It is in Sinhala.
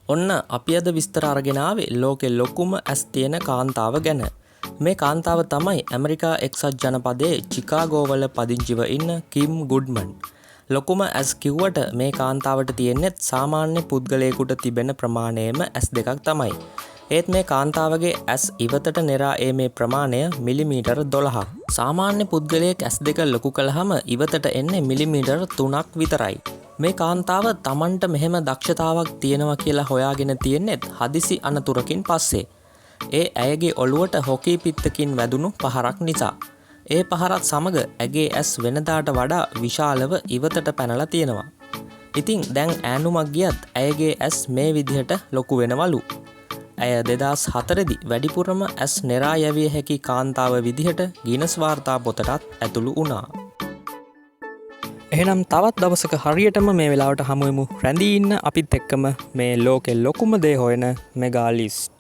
ඔන්න අපි අද විස්තර අරගෙන ආවේ ලෝකෙ ලොකුම ඇස් තියෙන කාන්තාව ගැන. මේ කාන්තාව තමයි ඇමරිකා එක්සත් ජනපදයේ චිකාගෝවල පදිංචිව ඉන්න කිම් ගුඩ්මන්. ලොකුම ඇස් කිව්වට මේ කාන්තාවට තියෙන්නේත් සාමාන්‍ය පුද්ගලයෙකුට තිබෙන ප්‍රමාණයම ඇස් දෙකක් තමයි. ඒත් මේ කාන්තාවගේ ඇස් ඉවතට නෙරා මේ ප්‍රමාණය මිලිමීටර් 12ක්. සාමාන්‍ය පුද්ගලයෙක් ඇස් දෙක ලොකු කළාම ඉවතට එන්නේ මිලිමීටර් 3ක් විතරයි. මේ කාන්තාව තමන්ට මෙහෙම දක්ෂතාවක් තියෙනවා කියලා හොයාගෙන තියෙන්නේත් හදිසි අනතුරකින් පස්සේ. ඇයගේ ඔළුවට හොකී පිත්තකින් වැදුණු පහරක් නිසා. ඒ පහරත් සමග ඇගේ ඇස් වෙනදාට වඩා විශාලව ඉවතට පැනලා තියෙනවා. ඉතින් දැන් ඈනුමක් ගියත් ඇයගේ ඇස් මේ විදිහට ලොකු වෙනවලු. ඇය 2004දී වැඩිපුරම ඇස් නෙරා යැවිය හැකි කාන්තාව විදිහට ගිනස් වාර්තා පොතටත් ඇතුළු වුණා. එහෙනම් තවත් දවසක හරියටම මේ වෙලාවට හමුවෙමු. රැඳී ඉන්න අපිත් එක්කම මේ ලෝකෙ ලොකුම දේ හොයන මෙගා ලිස්ට්.